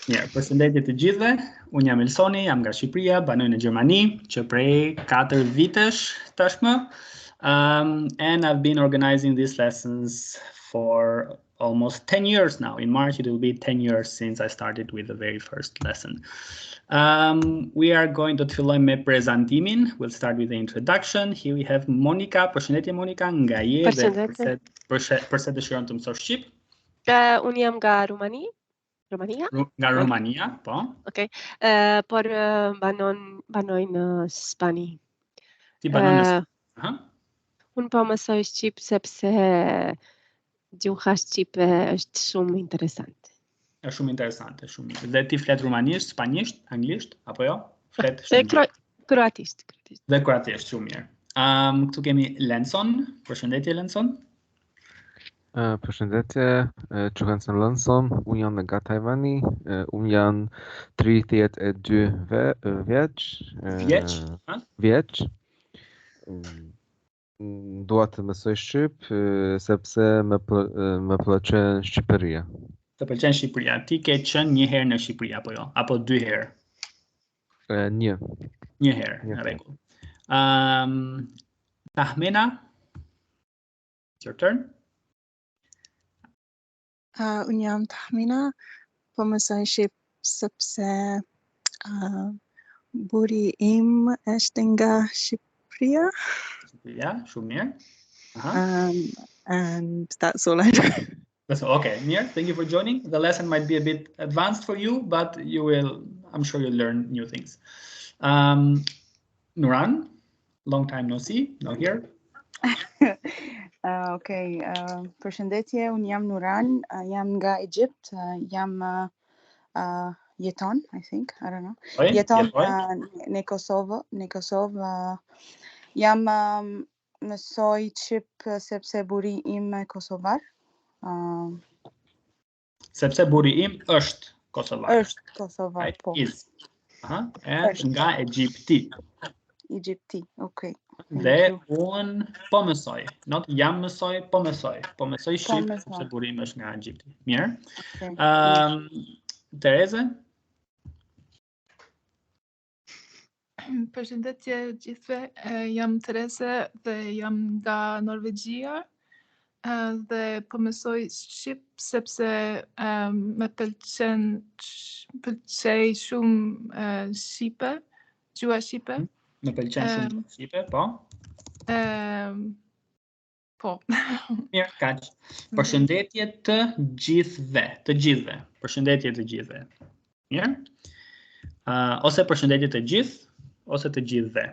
Mirë, përshëndetje të gjithëve. Unë jam Elsoni, jam nga Shqipëria, banoj në Gjermani që prej 4 vitesh tashmë. And I've been organizing these lessons for almost 10 years now. In March, it will be 10 years since I started with the very first lesson. We are going to filloj me prezantimin. We'll start with the introduction. Here we have Monika. Përshëndetje Monika, nga je dhe përse dëshiron të mësosh shqip? Unë jam nga Rumania. Nga Rumania, po. Okej. Por banoj në Spani. Ti banon në Spani? Unë po mësoj shqip sepse gjuha shqipe është shumë interesante. Është shumë interesante, shumë mirë. Dhe ti flet rumanisht, spanjisht, anglisht, apo jo? Flet kroatisht. Dhe kroatisht, shumë mirë. Këtu kemi Lenson. Përshëndetje Lenson. Përshëndetje, quhem Lenson, unë jam nga Tajvani, unë jam 32 vjeç. Dua të mësoj shqip sepse më pëlqen Shqipëria. Të pëlqen Shqipëria. Ti ke qenë një herë në Shqipëri apo jo? Apo 2 herë? Një herë, në rregull. Tahmena, it's your turn. Unë jam Tahmina, po mësoj shqip sepse buri im është nga Shqipëria. Shqipëria, shumë mirë. And that's all I do. Okay, mirë. Thank you for joining. The lesson might be a bit advanced for you, but I'm sure you'll learn new things. Nuran, long time no see, no here. Okay, përshëndetje, unë jam Nuran, jam nga Egypt, jam jeton, I think, I don't know. Jeton në Kosovë, jam mësoj shqip sepse buri im kosovar. Sepse buri im është kosovar. Është kosovar, po. Është nga Egypti. Egypti, okay. Dhe unë po mësoj, not jam mësoj, po mësoj. Po mësoj shqip, sepse buri im është nga Egypti. Mirë. Tereze? Përshëndetje gjithëve, jam Tereze dhe jam nga Norvegjia dhe po mësoj shqip sepse më pëlqej shumë shqipe, gjuha shqipe. Më pëlqen shumë shqipe, po? Po. Mirë, kaq. Përshëndetje të gjithëve. Përshëndetje të gjithëve. Mirë? Ose përshëndetje të gjithë, ose të gjithëve.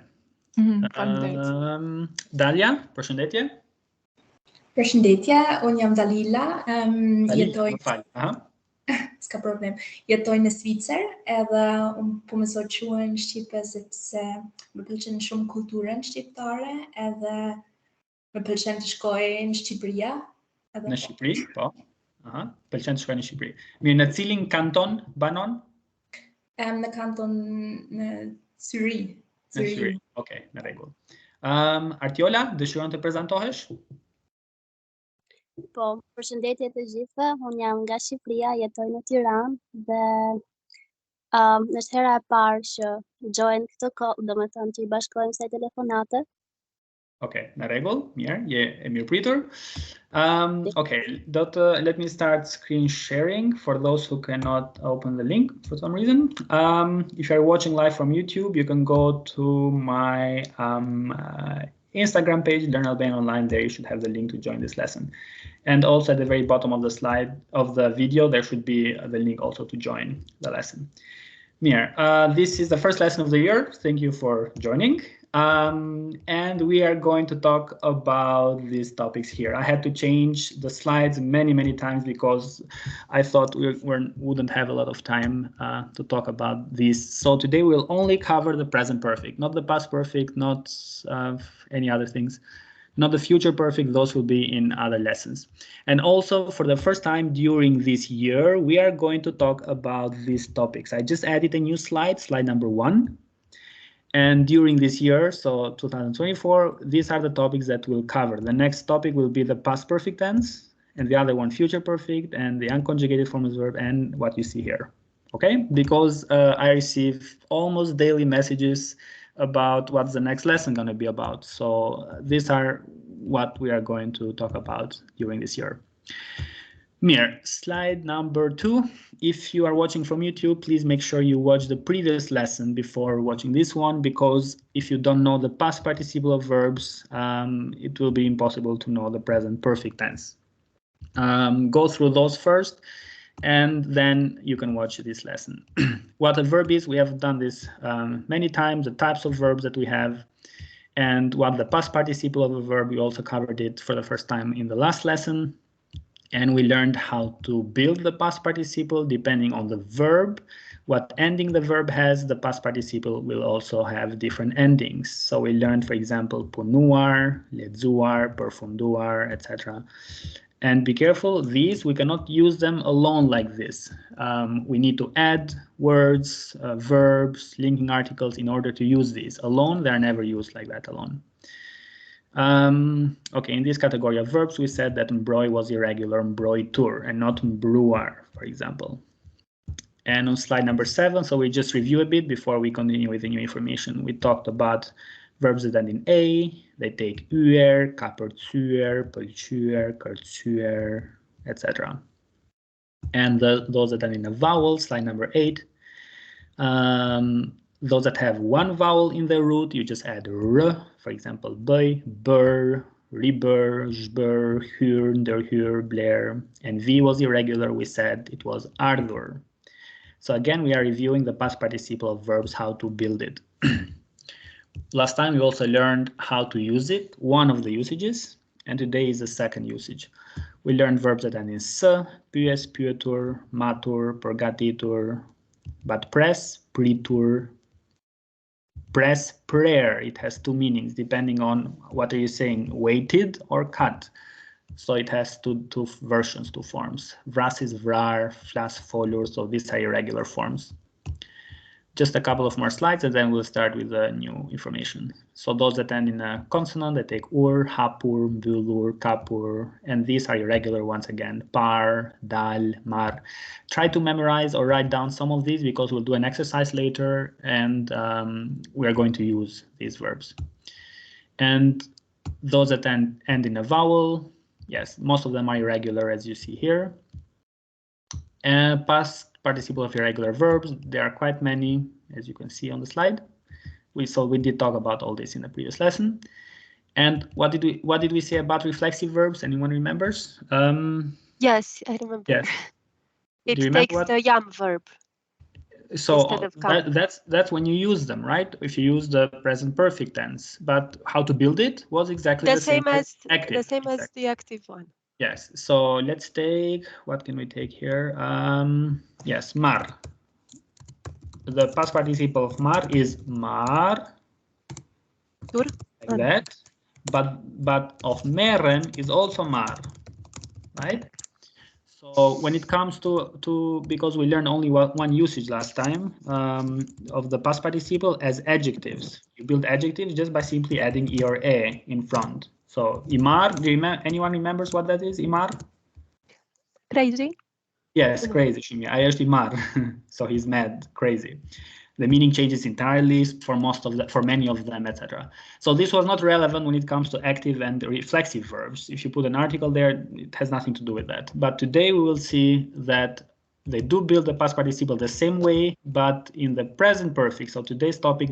Dalia, përshëndetje. Përshëndetje, unë jam Dalila. S'ka problem. Jetoj në Zvicër edhe unë po mësoj gjuhën shqipe sepse më pëlqen shumë kulturën shqiptare edhe më pëlqen të shkoj në Shqipëria. Në Shqipëri, po. Pëlqen të shkoj në Shqipëri. Mirë, në cilin kanton banon? Në kanton në Syri. Në Syri, okay, në rregull. Artiola, dëshiron të prezantohesh? Po, përshëndetje të gjithëve, unë jam nga Shqipëria, jetoj në Tiranë dhe është hera e parë që gjojnë këtë kohë, do me thënë që i bashkojmë kësaj telefonate. Okay, në rregull, mirë, je e mirëpritur. Okay, let me start screen sharing for those who cannot open the link for some reason. If you're watching live from YouTube, you can go to my Instagram page, Learn Albanian Online. There you should have the link to join this lesson. And also at the very bottom of the slide of the video, there should be the link also to join the lesson. Mirë, this is the first lesson of the year. Thank you for joining. And we are going to talk about these topics here. I had to change the slides many times because I thought we wouldn't have a lot of time to talk about this. So today we'll only cover the present perfect, not the past perfect, not any other things, not the future perfect. Those will be in other lessons. And also for the first time during this year, we are going to talk about these topics. I just added a new slide number 1. And during this year, so 2024, these are the topics that we'll cover. The next topic will be the past perfect tense, and the other one future perfect, and the unconjugated form of verb, and what you see here. okay? Because I receive almost daily messages about what's the next lesson going to be about. So these are what we are going to talk about during this year. Mir, slide number 2. If you are watching from YouTube, please make sure you watch the previous lesson before watching this one, because if you don't know the past participle of verbs, it will be impossible to know the present perfect tense. Go through those first, and then you can watch this lesson. What a verb is, we have done this many times, the types of verbs that we have, and what the past participle of a verb, we also covered it for the first time in the last lesson. And we learned how to build the past participle depending on the verb. What ending the verb has, the past participle will also have different endings. So we learned, for example, punuar, ledzuar, perfunduar, etc. And be careful, these, we cannot use them alone like this. We need to add words, verbs, linking articles in order to use these. Alone, they are never used like that alone. Okay, in this category of verbs, we said that mbroi was irregular, mbroitur, and not mbruar, for example. And on slide number 7, so we just review a bit before we continue with the new information. We talked about verbs that end in a, they take uer, kapertuer, pultuer, kurtuer, etc. And those that end in a vowel, slide number 8. Those that have one vowel in the root, you just add r, for example, boy, bur, ribur, jbur, hur, derhur, blair, and v was irregular, we said it was ardur. So again, we are reviewing the past participle of verbs, how to build it. Last time we also learned how to use it, one of the usages, and today is the second usage. We learned verbs that end in s, pyes, pyetur, matur, purgatitur, but press, pritur, press, prayer. It has two meanings depending on what are you saying, weighted or cut. So it has two versions, two forms. Vras is vrar, flas folur, so these are irregular forms. Just a couple of more slides and then we'll start with the new information. So those that end in a consonant, they take ur, hapur, bulur, kapur, and these are irregular once again, par, dal, mar. Try to memorize or write down some of these because we'll do an exercise later and we are going to use these verbs. And those that end in a vowel, yes, most of them are irregular as you see here. Past participle of irregular verbs, there are quite many, as you can see on the slide. We did talk about all this in the previous lesson. And what did we say about reflexive verbs? Anyone remembers? Yes, I remember. Yes. It takes the yam verb. So that's when you use them, right? If you use the present perfect tense. But how to build it was exactly the same as active. The same as the active one. Yes, so let's take, what can we take here? Yes, mar. The past participle of mar is mar, like that, but of meren is also mar, right? So when it comes to because we learned only one usage last time of the past participle as adjectives. You build adjectives just by simply adding e or a in front. So imar, anyone remembers what that is? Imar? Crazy? Yes, crazy, Shimi. I actually mar. So he's mad, crazy. The meaning changes entirely for many of them, etc. So this was not relevant when it comes to active and reflexive verbs. If you put an article there, it has nothing to do with that. But today we will see that they do build the past participle the same way, but in the present perfect. So today's topic,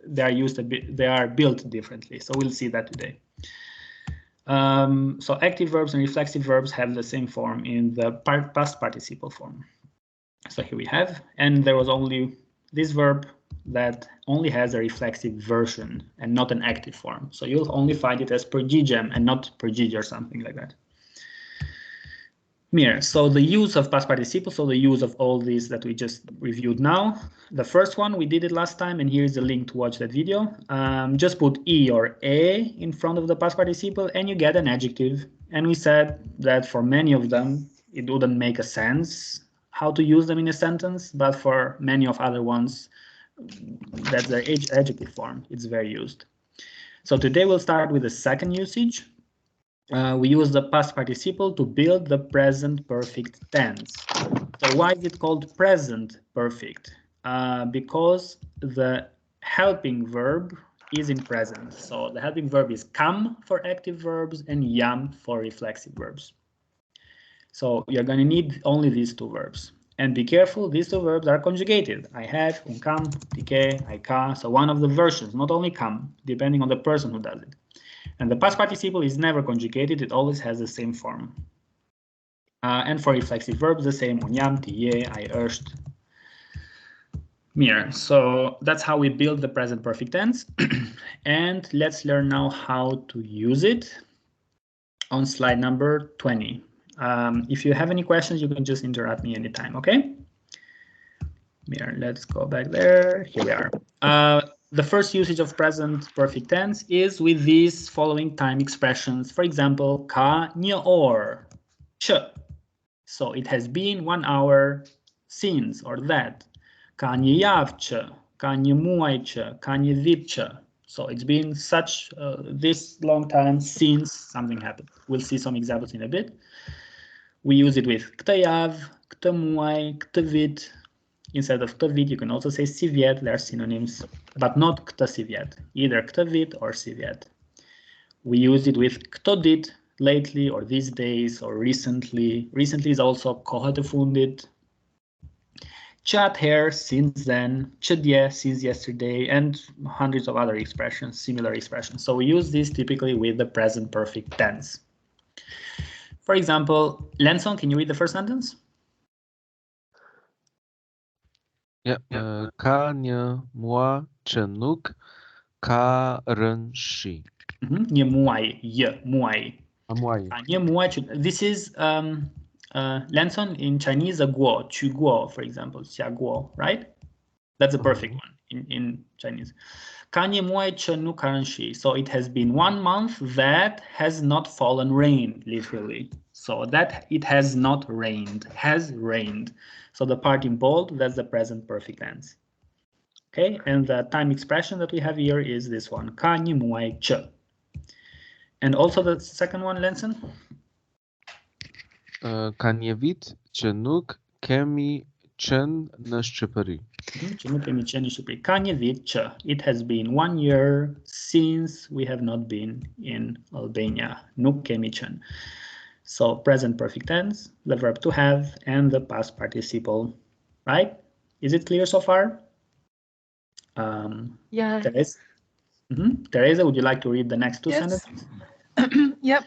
they are built differently. So we'll see that today. So active verbs and reflexive verbs have the same form in the past participle form. So here we have, and there was only this verb that only has a reflexive version and not an active form. So you'll only find it as pergigem and not pergig or something like that. Mir, so the use of past participle, so the use of all these that we just reviewed now. The first one, we did it last time, and here's the link to watch that video. Just put e or a in front of the past participle, and you get an adjective. And we said that for many of them, it wouldn't make a sense how to use them in a sentence, but for many of other ones, that's their adjective form. It's very used. So today we'll start with the second usage. We use the past participle to build the present perfect tense. So why is it called present perfect? Because the helping verb is in present. So the helping verb is come for active verbs and yam for reflexive verbs. So you're going to need only these two verbs. And be careful, these two verbs are conjugated. I have, come, tike, I ca. So one of the versions, not only come, depending on the person who does it. And the past participle is never conjugated. It always has the same form. And for reflexive verbs, the same, unyam, tie, I erst, mir. So that's how we build the present perfect tense. And let's learn now how to use it on slide number 20. If you have any questions, you can just interrupt me anytime, okay? Here, let's go back there. Here we are. The first usage of present perfect tense is with these following time expressions. For example, ka nie or ch. So it has been 1 hour since or that. Ka nie javče, ka nie muajče, ka nie vidče. So it's been such this long time since something happened. We'll see some examples in a bit. We use it with kta jav, kta muaj, kta vid. Instead of kta vid, you can also say si vjet. They are synonyms, but not kta si vjet. Either kta vid or si vjet. We use it with kto dit, lately or these days or recently. Recently is also kohe te fundit. Chat here, since then, chadye, since yesterday, and hundreds of other expressions, similar expressions. So we use this typically with the present perfect tense. For example, Lenson, can you read the first sentence? Yeah. Ka nie mua chenuk ka ren shi. Nie muai, ye muai. Amuai. Nie muai. This is Lenson in Chinese, a guo, chu guo, for example, xia guo, right? That's a perfect one in Chinese. Ka nie muai chenuk ka ren shi. So it has been 1 month that has not fallen rain, literally. So that it has not rained, has rained. So the part in bold, that's the present perfect tense. Okay, and the time expression that we have here is this one, ka nie muai ch. And also the second one, Lenson? Ka nie vid chenuk kemi chen na Shqipëri. Ka nie vid ch. It has been 1 year since we have not been in Albania. Nuk kemi chen. So present perfect tense, the verb to have, and the past participle, right? Is it clear so far? Yeah. Teresa? Teresa, would you like to read the next two sentences? Yep.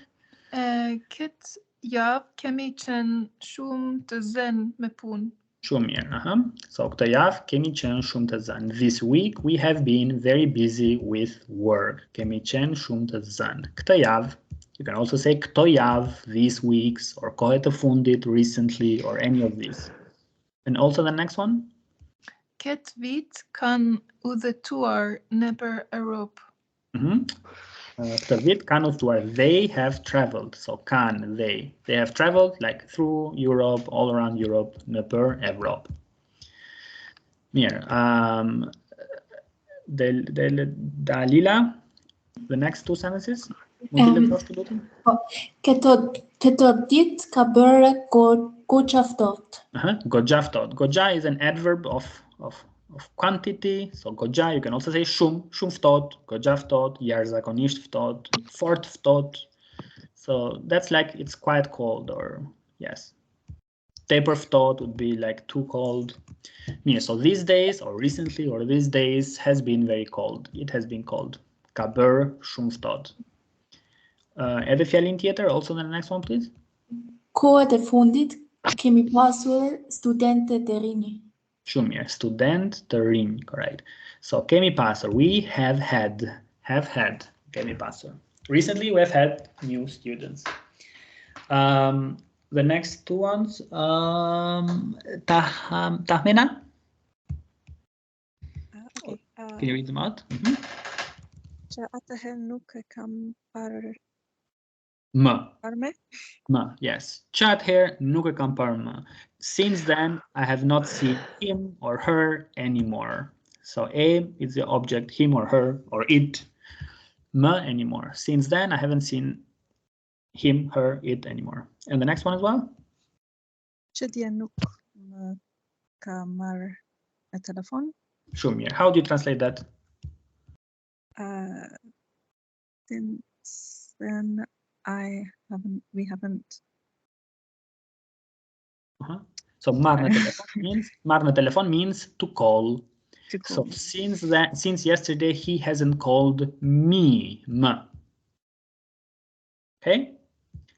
Kit jav kemi qenë shumë të zen me punë. Shumë mirë. So këtë javë kemi qenë shumë të zënë. This week we have been very busy with work. Kemi qenë shumë të zënë. Këtë javë. You can also say këto javë, these weeks, or kohe të fundit, recently, or any of these. And also the next one? Këtë vit kanë udhëtuar nëpër Europë. Këtë vit kanë udhëtuar. They have traveled. So kanë, they. They have traveled like through Europe, all around Europe, nëpër Evropë. Mirë. Dalila, the next two sentences? Këto ditë ka bërë goxha ftohtë. Goxha ftohtë. Goxha is an adverb of quantity. So goxha, you can also say shumë ftohtë, goxha ftohtë, jashtëzakonisht ftohtë, fort ftohtë. So that's like it's quite cold, or yes. Tepër ftohtë would be like too cold. Yeah, so these days or recently or these days has been very cold. It has been cold. Ka bërë shumë ftohtë. Edhe fjalin tjetër, also the next one, please. Kohët e fundit kemi pasur studentë të rinj. Shumë mirë, student të rinj, correct. So kemi pasur, we have had, kemi pasur. Recently we have had new students. The next two ones, Tahmina? Okay. Can you read them out? Që atëherë nuk e kam parë. Parme, yes. Chat here, nuk e kam parë më. Since then, I have not seen him or her anymore. So A is the object, him or her or it. Më anymore. Since then, I haven't seen him, her, it anymore. And the next one as well? Që dje nuk ka marr e telefon. Shumë mirë. How do you translate that? Since then we haven't. So marr në telefon means to call. To So call. since yesterday he hasn't called me. Okay.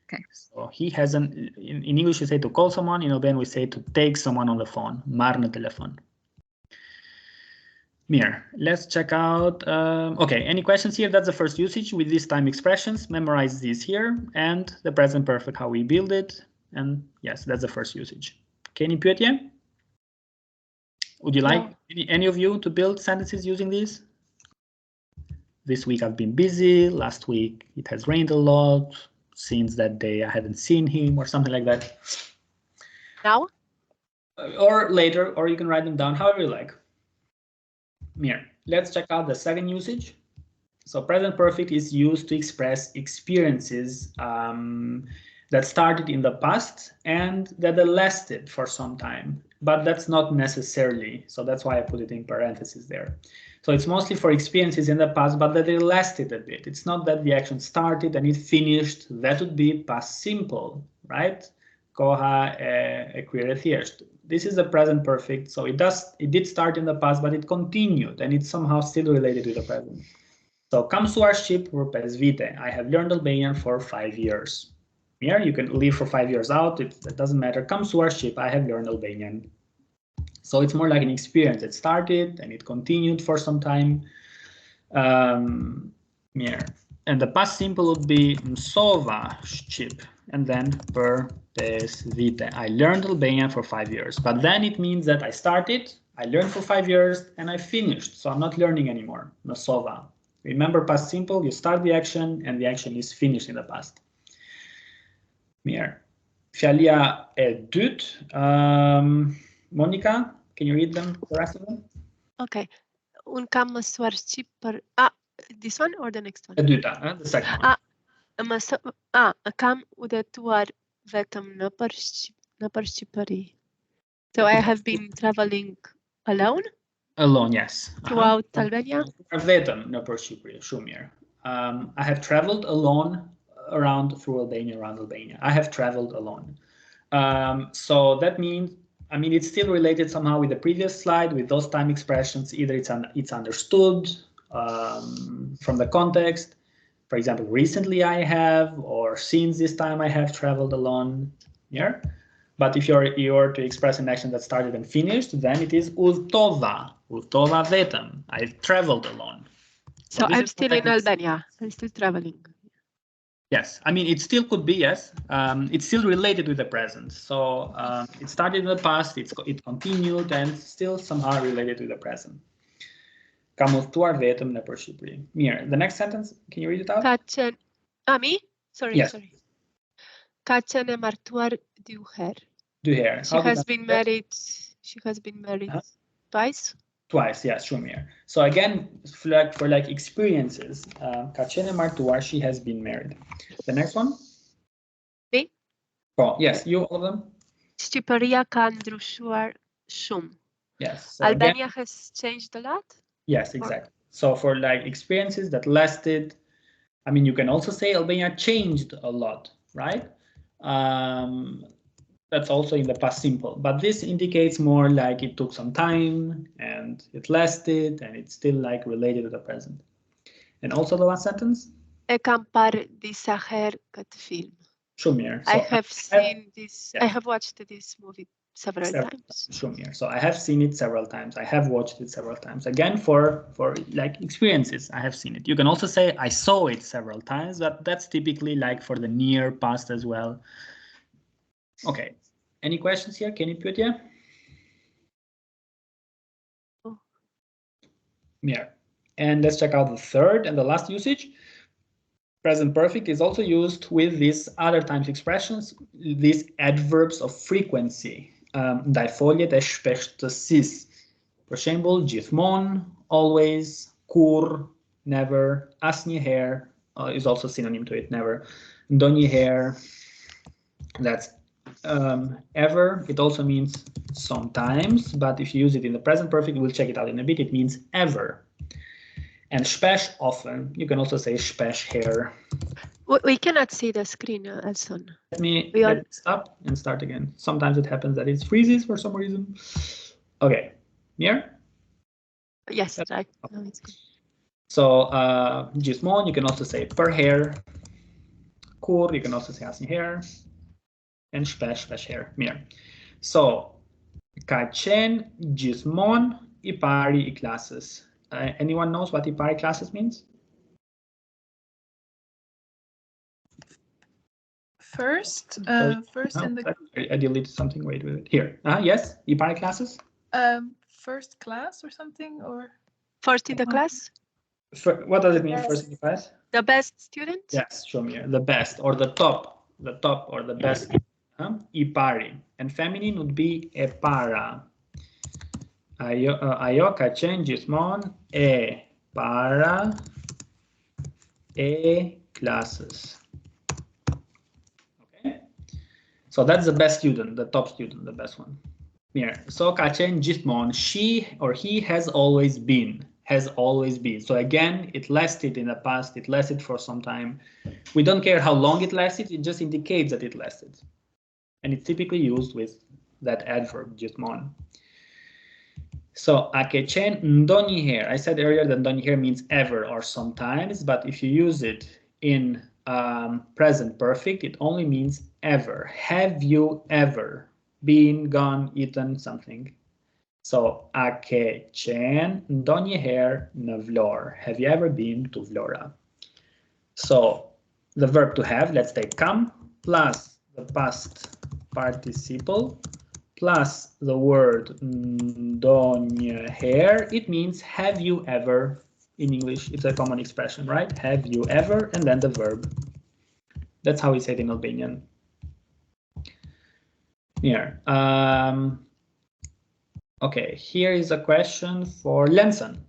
Okay. So he hasn't. In English we say to call someone. In Albanian we say to take someone on the phone. Marr në telefon. Mirë. Let's check out. Okay. Any questions here? That's the first usage with these time expressions. Memorize these here and the present perfect, how we build it. And yes, that's the first usage. Keni pyetje? Would you like any of you to build sentences using these? This week I've been busy. Last week it has rained a lot. Since that day I haven't seen him, or something like that. Now? Or later, or you can write them down, however you like. Here, let's check out the second usage. So present perfect is used to express experiences that started in the past and that lasted for some time, but that's not necessarily. So that's why I put it in parentheses there. So it's mostly for experiences in the past, but that they lasted a bit. It's not that the action started and it finished. That would be past simple, right? Koha e kryer thjesht. This is the present perfect. So it did start in the past, but it continued and it's somehow still related to the present. So kam mësuar shqip për 5 vite. I have learned Albanian for 5 years. Here you can leave for 5 years out. It doesn't matter. Kam mësuar shqip. I have learned Albanian. So it's more like an experience. It started and it continued for some time. Yeah. And the past simple would be mësova shqip. And then për 5 vite. I learned Albanian for 5 years. But then it means that I started, I learned for 5 years, and I finished. So I'm not learning anymore. Mësova. Remember past simple, you start the action and the action is finished in the past. Mirë. Fjalia e dytë. Monica, can you read them, the rest of them? Okay. Un kam mësuar shqip për this one or the next one? E dyta, the second one. Kam udhëtuar vetëm në për Shqipëri. So I have been traveling alone? Alone, yes. Throughout Albania? Vetëm në për Shqipëri, shumë mirë. I have traveled alone around Albania. I have traveled alone. So that means, I mean, it's still related somehow with the previous slide, with those time expressions. Either it's understood from the context. For example, recently I have, or since this time I have traveled alone. Yeah. But if you're to express an action that started and finished, then it is udhtova. Udhtova vetëm. I've traveled alone. So I'm still in Albania. I'm still traveling. Yes, I mean, it still could be, yes. It's still related with the present. So it started in the past, it continued, and still somehow related to the present. Kam udhtuar vetëm në për Shqipëri. Mirë, the next sentence, can you read it out? Ka qenë... me? Sorry, yes. Sorry. Ka qenë e martuar 2 herë. 2 herë. She has been married twice? Twice, yes, shumë mirë. So again, for like experiences, ka qenë e martuar, she has been married. The next one? Me? Oh, yes, you, all of them? Shqipëria ka ndryshuar shumë. Yes. So Albania has changed a lot? Yes, exactly. So for like experiences that lasted, I mean, you can also say Albania changed a lot, right? That's also in the past simple, but this indicates more like it took some time and it lasted and it's still like related to the present. And also the last sentence? E kam parë disa herë këtë film. Shumë mirë. I have seen this, yeah. I have watched this movie several times. Shumë mirë. So I have seen it several times. I have watched it several times. Again, for like experiences, I have seen it. You can also say I saw it several times, but that's typically like for the near past as well. Okay. Any questions here? Keni pyetje? Mirë. And let's check out the third and the last usage. Present perfect is also used with these other times expressions, these adverbs of frequency. Ndaj foljet e shpeshtësisë. Për shembull, gjithmonë, always, kur, never, asnjëherë is also synonym to it, never. Ndonjëherë, that's ever, it also means sometimes, but if you use it in the present perfect, we'll check it out in a bit, it means ever. And spesz, often. You can also say spesz here. We cannot see the screen, Elson. Let me stop and start again. Sometimes it happens that it freezes for some reason. Okay, here? Yes, right. Okay. No, it's good. So, gismon, you can also say per hair. Kur, you can also say asni hair. And spesz hair, here. So, ka qenë gismon I pari I klasës. Anyone knows what I pari classes means? First, first in the. I deleted something. Wait with it. Here. Yes, I pari classes. First class or something, or first in the class. What does it mean? First in the class. The best student. Yes, show me here. The best or the top or the best. I pari, and feminine would be e para. Ajo ka qenë gjithmonë e para e klasës. Okay, so that's the best student, the top student, the best one. Here, so ka qenë gjithmonë, she or he has always been. So again, it lasted in the past, it lasted for some time. We don't care how long it lasted, it just indicates that it lasted. And it's typically used with that adverb, gjithmonë. So, a ke qenë ndonjëherë. I said earlier that ndonjëherë means ever or sometimes, but if you use it in present perfect, it only means ever. Have you ever been, gone, eaten something? So, a ke qenë ndonjëherë në Vlorë. Have you ever been to Vlora? So, the verb to have, let's take come, plus the past participle, plus the word ndonjëherë, it means have you ever in English. It's a common expression, right? Have you ever, and then the verb. That's how we say it in Albanian. Here. Okay, here is a question for Lenson.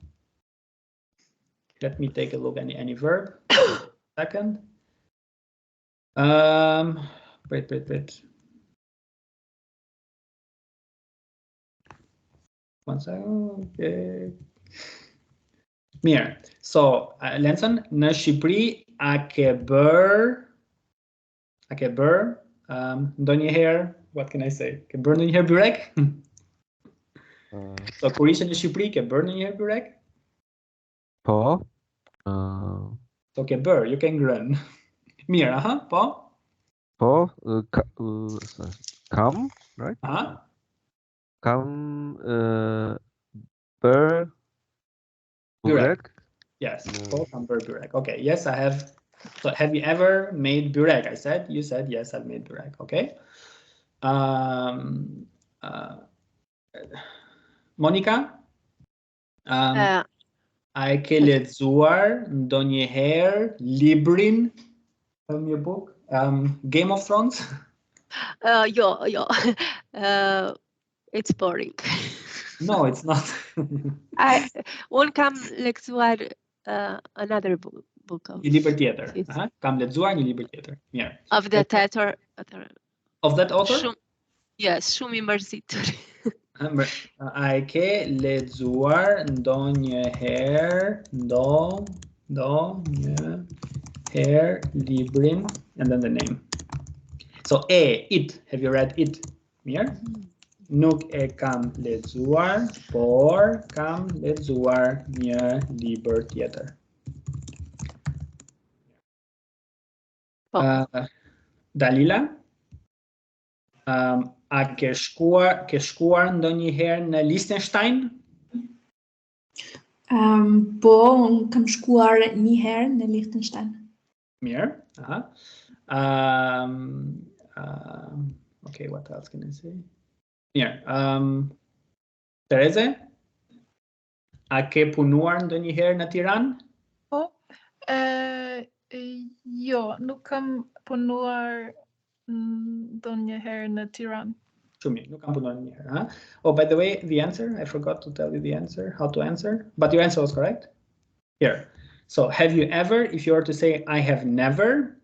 Let me take a look at any verb. Second. Wait. One second. Okay. Mirë. So, Lenson, në Shqipëri a ke bër ndonjëherë, what can I say? Ke bër ndonjëherë byrek? So, kur ishe në Shqipëri ke bër ndonjëherë byrek? Po. So, ke bër, ju ke ngrënë. Mirë, aha, po? Po, kam, right? Aha. Kam bër burek. Yes, po, kam bër byrek. Okay, yes, I have. So, have you ever made byrek? I said, you said, yes, I've made byrek. Okay. Monica? A ke lexuar ndonjëherë librin from your book? Game of Thrones? Jo. It's boring. No, it's not. One kam lexuar another book of Një libër tjetër. Kam lexuar një libër tjetër. Mirë. Of that author. Of that author? Yes, shumë I mërzitur. A ke lexuar ndonjëherë librin, and then the name. So it, have you read it? Mirë. Nuk e kam lexuar, por kam lexuar një libër tjetër. Dalila, a ke shkuar ndonjëherë në Liechtenstein? Po, unë kam shkuar një herë në Liechtenstein. Mirë. Okay, what else can I say? Mirë. Tereze, a ke punuar ndonjëherë në Tiranë? Po. Jo, nuk kam punuar ndonjëherë në Tiranë. Shumë mirë, nuk kam punuar ndonjëherë. Oh, by the way, the answer, I forgot to tell you the answer, how to answer, but your answer was correct. Here. So, have you ever, if you were to say I have never,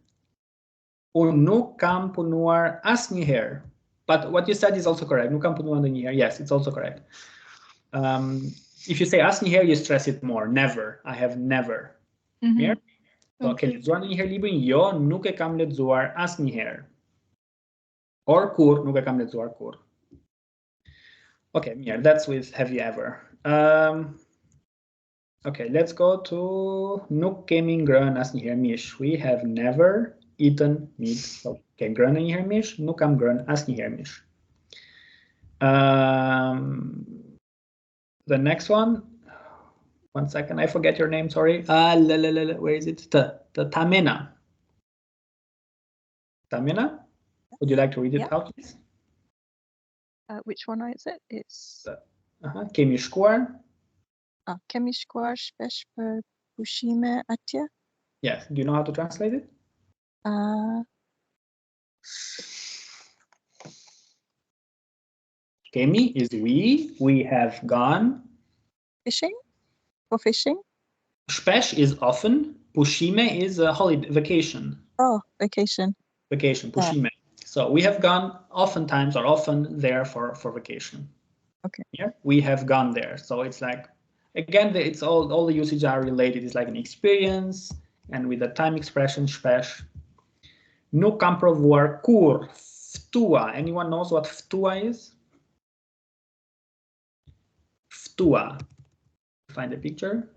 Unë nuk kam punuar asnjëherë. But what you said is also correct. Nuk kam punuar ndonjëherë. Yes, it's also correct. If you say asnjëherë, you stress it more. Never. I have never. Mirë? So, ke lexuar ndonjëherë librin? Jo, nuk e kam lexuar asnjëherë. Or kur, nuk e kam lexuar kur. Okay, mirë, that's with have you ever. Okay, let's go to nuk kemi ngrënë asnjëherë mish. We have never eaten meat. So, ke ngrënë ndonjëherë mish? Nuk kam ngrënë asnjëherë mish. The next one. 1 second, I forget your name, sorry. Where is it? The Tamina. Tamina? Would you like to read it out, please? Which one is it? It's Kemi shkuar. Kemi shkuar shpesh për pushime atje. Yes. Do you know how to translate it? Kemi is we. We have gone. Fishing? For fishing? Shpesh is often. Pushime is a holiday, vacation. Oh, vacation. Vacation, pushime. So we have gone oftentimes or often there for vacation. Okay. Yeah, we have gone there. So it's like, again, it's all the usage are related. It's like an experience, and with the time expression, shpesh. Nuk kam provuar kur, ftua. Anyone knows what ftua is? Ftua. Find a picture.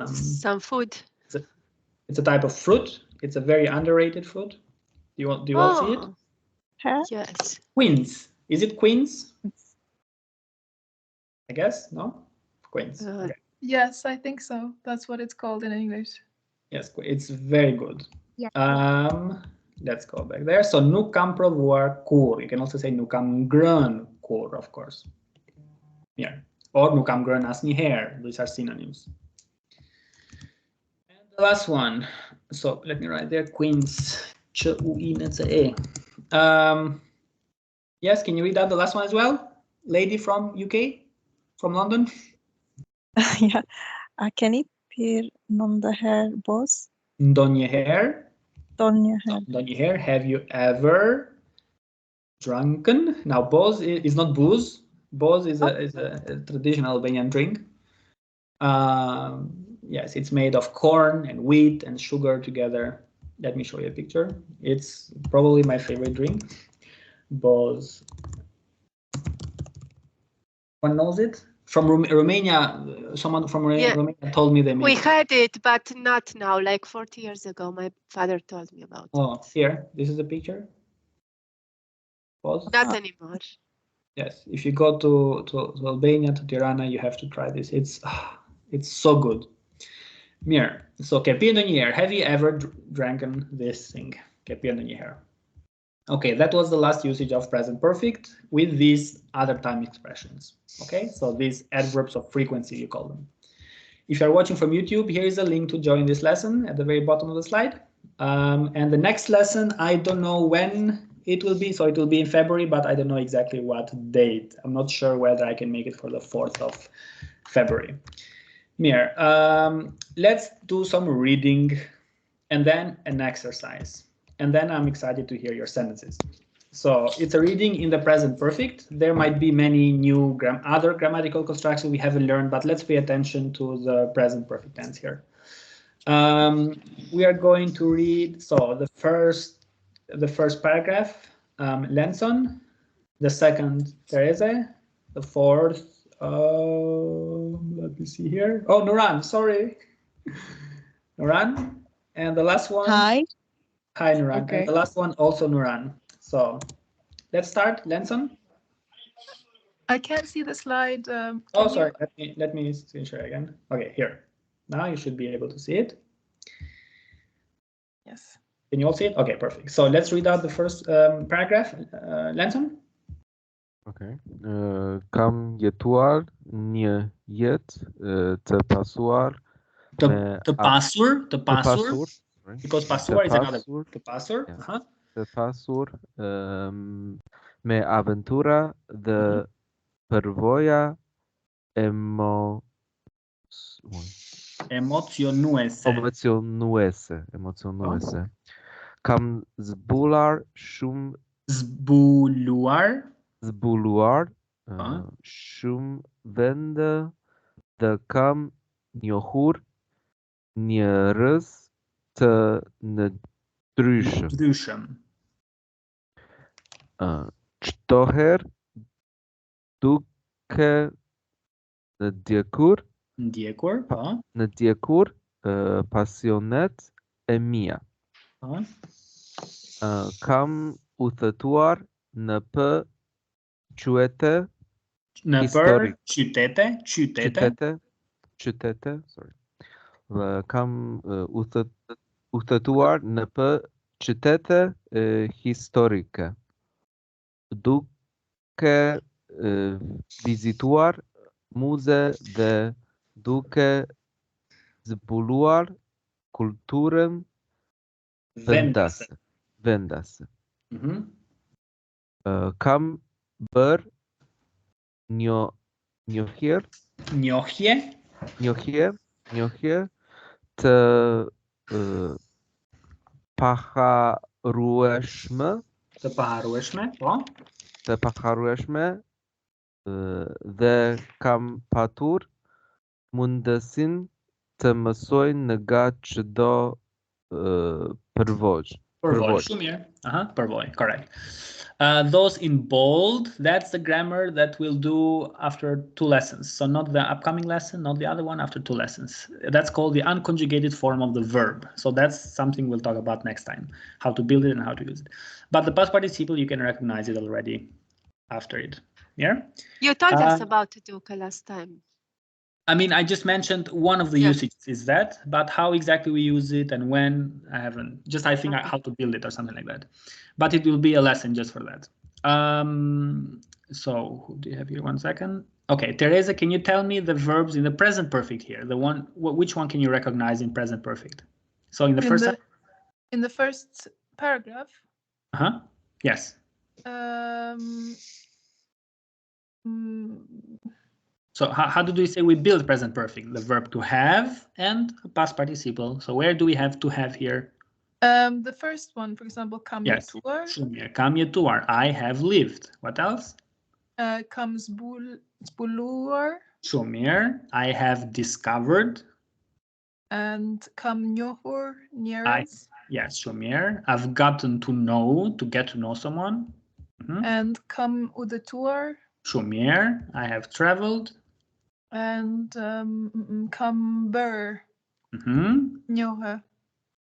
Some food. It's a type of fruit. It's a very underrated fruit. Do you all see it? Huh? Yes. Quince. Is it quince? I guess, no? Quince. Okay. Yes, I think so. That's what it's called in English. Yes, it's very good. Yeah. Let's go back there. So nuk kam provuar kur. You can also say nuk kam ngrënë kur, of course. Yeah. Or nuk kam ngrënë asnjëherë. These are synonyms. And the last one. So let me write there. Quince. Q-U-I-N-C-E. Yes, can you read out the last one as well? Lady from UK? From London? Yeah. Keni pir ndonjëherë boz? Ndonjëherë. Ndonjëherë. Have you ever drunken? Now, boz is not booze. Boz is a traditional Albanian drink. Yes, it's made of corn and wheat and sugar together. Let me show you a picture. It's probably my favorite drink. Boz. One knows it? From Romania, someone from Romania told me they made it. We had it, but not now, like 40 years ago. My father told me about it. Here, this is a picture. Boz. Not anymore. Yes, if you go to Albania, to Tirana, you have to try this. It's so good. Mirë, so ke pirë ndonjëherë. Have you ever dranken this thing? Ke pirë ndonjëherë. Okay, that was the last usage of present perfect with these other time expressions. Okay, so these adverbs of frequency, you call them. If you're watching from YouTube, here is a link to join this lesson at the very bottom of the slide. And the next lesson, I don't know when it will be, so it will be in February, but I don't know exactly what date. I'm not sure whether I can make it for the 4th of February. Mirë, let's do some reading and then an exercise. And then I'm excited to hear your sentences. So it's a reading in the present perfect. There might be many new other grammatical constructions we haven't learned, but let's pay attention to the present perfect tense here. We are going to read, so the first paragraph, Lenson, the second, Teresa, the fourth, let me see here. Oh, Nuran, sorry. Nuran, and the last one. Hi. Hi, Nuran. Okay. And the last one, also Nuran. So let's start, Lenson. I can't see the slide. Sorry. Let me screen share again. Okay, here. Now you should be able to see it. Yes. Can you all see it? Okay, perfect. So let's read out the first paragraph. Lenson? Okay. Kam jetuar një jetë të pasuar. Të pasur. Because pasur is another. Të pasur. Yeah. Të pasur me aventura dhe përvoja emocionuese. Kam zbular shumë Zbuluar. zbuluar shumë vende dhe kam njohur njerëz të ndryshëm. Ndryshëm. Çdo herë duke ndjekur Ndjekur, po. ndjekur pasionet e mia. Po. Kam udhëtuar në qytete Në për historik. qytete. Sorry. Dhe kam udhëtuar në qytete historike. Duke vizituar muze dhe duke zbuluar kulturën vendase. Kam bërë njohje të paharrueshme dhe kam patur mundësinë të mësoj nga çdo përvojë. Shumë mirë. Përvojë, correct. Those in bold, that's the grammar that we'll do after 2 lessons. So not the upcoming lesson, not the other one, after 2 lessons. That's called the unconjugated form of the verb. So that's something we'll talk about next time, how to build it and how to use it. But the past participle, you can recognize it already after it. Yeah? You told us about Tutuka last time. I mean, I just mentioned one of the usages is that, but how exactly we use it and when, I haven't. Just I think how to build it or something like that. But it will be a lesson just for that. So who do you have here? 1 second. Okay, Teresa, can you tell me the verbs in the present perfect here? The one, which one can you recognize in present perfect? So in the first paragraph. Yes. So how do we say we build present perfect? The verb to have and a past participle. So where do we have to have here? The first one, for example, kam jetuar. Shumë, kam jetuar. I have lived. What else? Kam zbuluar. Shumë, I have discovered. And kam njohur njerëz. Yes, shumë. I've gotten to know, to get to know someone. And kam udhëtuar. Shumë, I have traveled. And kam bër. Njohë.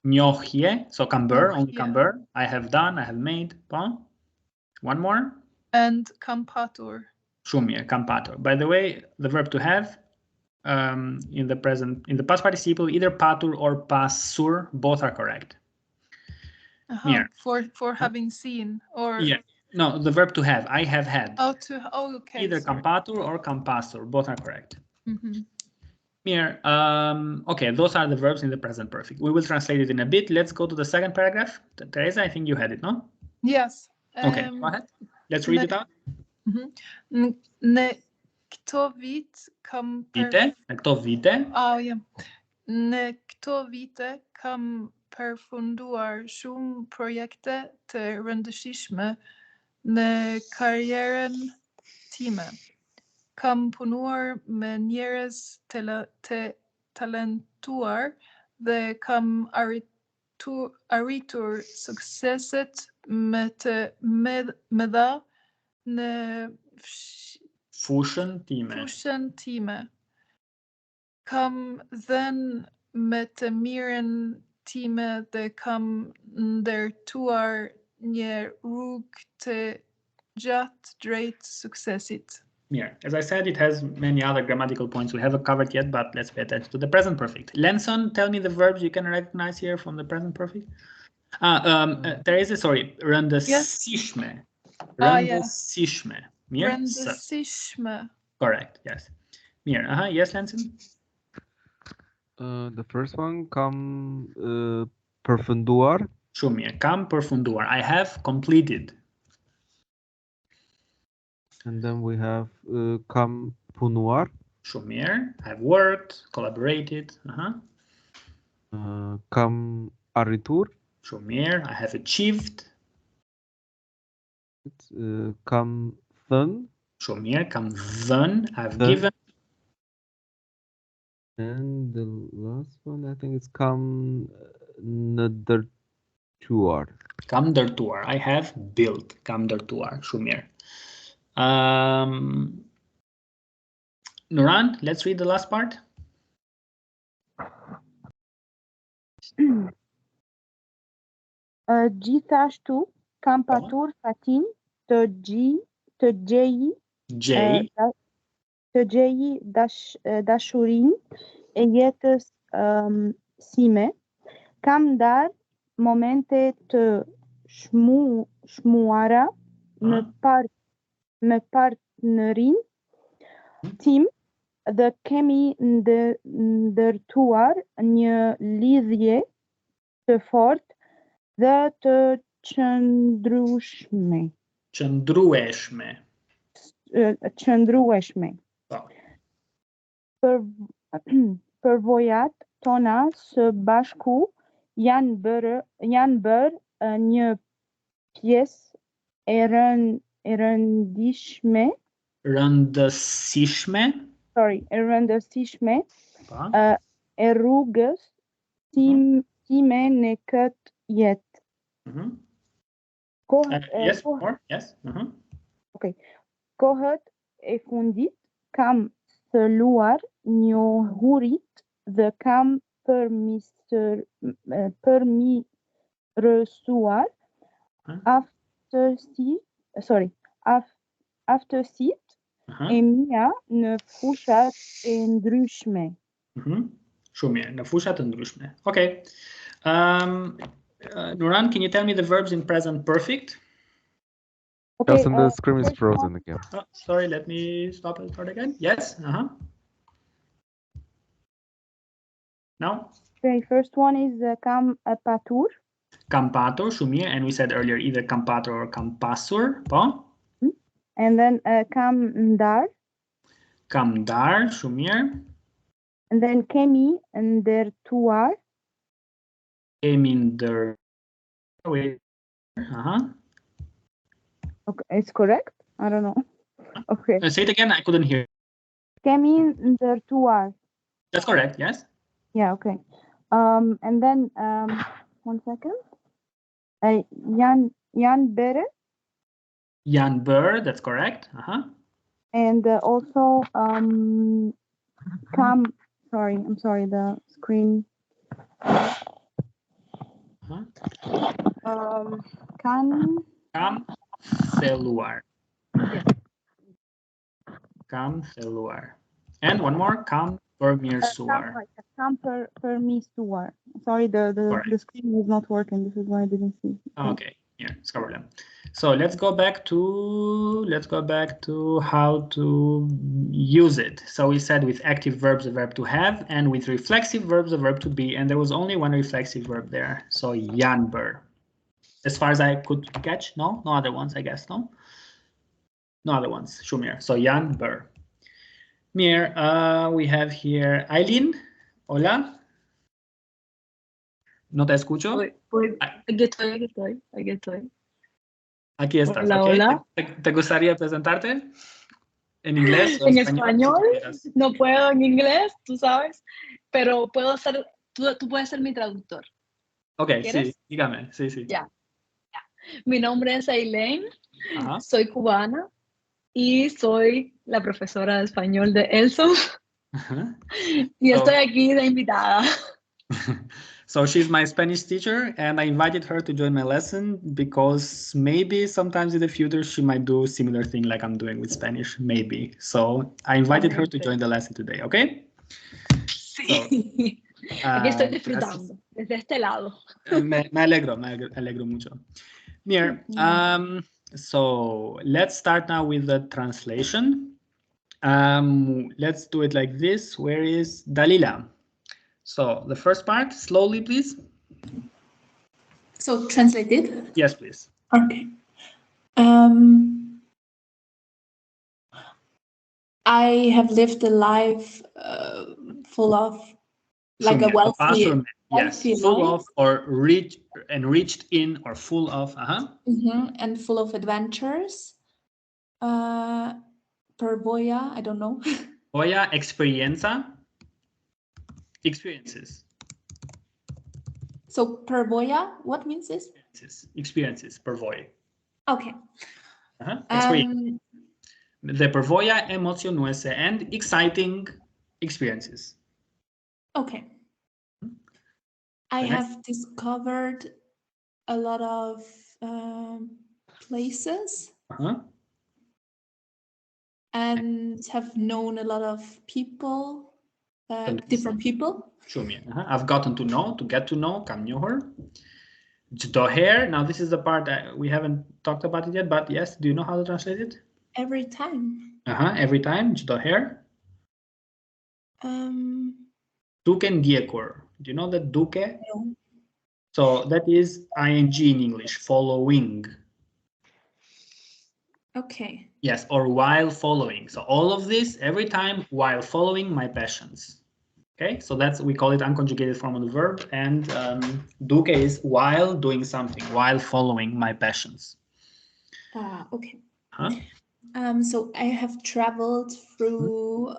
Njohje, so kam bër, only kam bër. I have done, I have made. One more. And kam patur. Shumë, kam patur. By the way, the verb to have in the past participle, either patur or pasur, both are correct. For having seen or. Yeah. No, the verb to have. I have had. Okay. Either kam patur or kam pasur. Both are correct. Here. Okay, those are the verbs in the present perfect. We will translate it in a bit. Let's go to the second paragraph. Teresa, I think you had it, no? Yes. Okay, go ahead. Let's read it out. Në këto vite kam Në këto vite kam përfunduar shumë projekte të rëndësishme në karrierën time. Kam punuar me njerëz të talentuar dhe kam arritur sukseset më të mëdha në fushën time. Kam dhënë me të mirën time dhe kam ndërtuar një rrugë të gjatë drejt suksesit. Yeah, as I said, it has many other grammatical points we haven't covered yet, but let's pay attention to the present perfect. Lenson, tell me the verbs you can recognize here from the present perfect. Teresa, sorry, rëndësishme. Rëndësishme. Rëndësishme. Correct, yes. Mirë, yes, Lenson? The first one, kam përfunduar. Shumë mirë, kam përfunduar. I have completed. And then we have kam punuar. Shumë mirë. I've worked, collaborated. Kam arritur. Shumir, I have achieved. It's kam thën. Shumir, kam dhën, I've given. And the last one, I think it's kam ndërtuar. Kam ndërtuar, I have built. Kam ndërtuar, Shumir. Nuran, let's read the last part. Gjithashtu kam patur fatin të gjej dashurinë e jetës sime. Kam ndar momente të shmuara me partnerin tim dhe kemi ndërtuar një lidhje të fortë dhe të qëndrueshme. Përvojat tona së bashku janë bërë një pjesë e rëndësishme e rrugës time në këtë jetë. Kohët e fundit kam thelluar njohurit dhe kam përmirësuar aftësitë e mia në fushat e ndryshme. Shumë mirë, në fushat të ndryshme. Okay. Nuran, can you tell me the verbs in present perfect? Okay, yes, and the screen is frozen again. Oh, sorry, let me stop and start again. Yes. Now? Okay, first one is kam patur. Kam patur, shumë mirë, and we said earlier either kam patur or kam pasur. Po? And then kam ndar. Kam ndar, shumë mirë. And then kemi ndërtuar. Kemi ndër. Wait. Okay, it's correct? I don't know. Okay. Say it again, I couldn't hear. Kemi ndërtuar. That's correct, yes. Yeah, okay. And then 1 second. Janë bërë. Janë bërë, that's correct. And also I'm sorry, the screen. Kam thelluar. Kam thelluar. And one more, kam përmirësuar. Kam përmirësuar. Sorry, the screen is not working. This is why I didn't see. Okay, yeah, it's no problem. So let's go back to how to use it. So we said with active verbs, the verb to have, and with reflexive verbs, the verb to be, and there was only one reflexive verb there. So janë bërë. As far as I could catch, no other ones, I guess, no other ones. Shumir. So janë bërë. Mir, we have here Aileen. Hola. ¿No te escucho? Aquí estoy. Aquí estás, hola, okay. Hola. ¿Te gustaría presentarte? ¿En inglés o en español? No puedo en inglés, tú sabes, pero puedo ser, tú puedes ser mi traductor. Ok, ¿Quieres? Sí, dígame, sí. Ya. Mi nombre es Aileen, soy cubana y soy la profesora de español de Elson. Y estoy aquí de invitada. So she's my Spanish teacher, and I invited her to join my lesson because maybe sometimes in the future she might do a similar thing like I'm doing with Spanish, maybe. So I invited her to join the lesson today, okay? Sí. So, aquí estoy disfrutando, desde este lado. Me alegro mucho. Mir, so let's start now with the translation. Let's do it like this. Where is Dalila? So the first part, slowly, please. So translated? Yes, please. Okay. I have lived a life full of Like a wealthy, yes, full of or rich, enriched in or full of, and full of adventures. Pervoja, I don't know. Voja, experienza, experiences. So pervoja, what means this? Experiences, pervoja. Okay. The pervoja emocionuese and exciting experiences. Okay. I have discovered a lot of places and have known a lot of people, different people. I've gotten to know, to get to know, kam njohur. Çdo herë, now this is the part that we haven't talked about it yet, but yes, do you know how to translate it? Every time. Every time, çdo herë. Duke ndjekur. Do you know that duke? No. So that is ing in English, following. Okay. Yes, or while following. So all of this, every time while following my passions. Okay, so that's, we call it unconjugated form of the verb, and duke is while doing something, while following my passions. Okay. So I have traveled through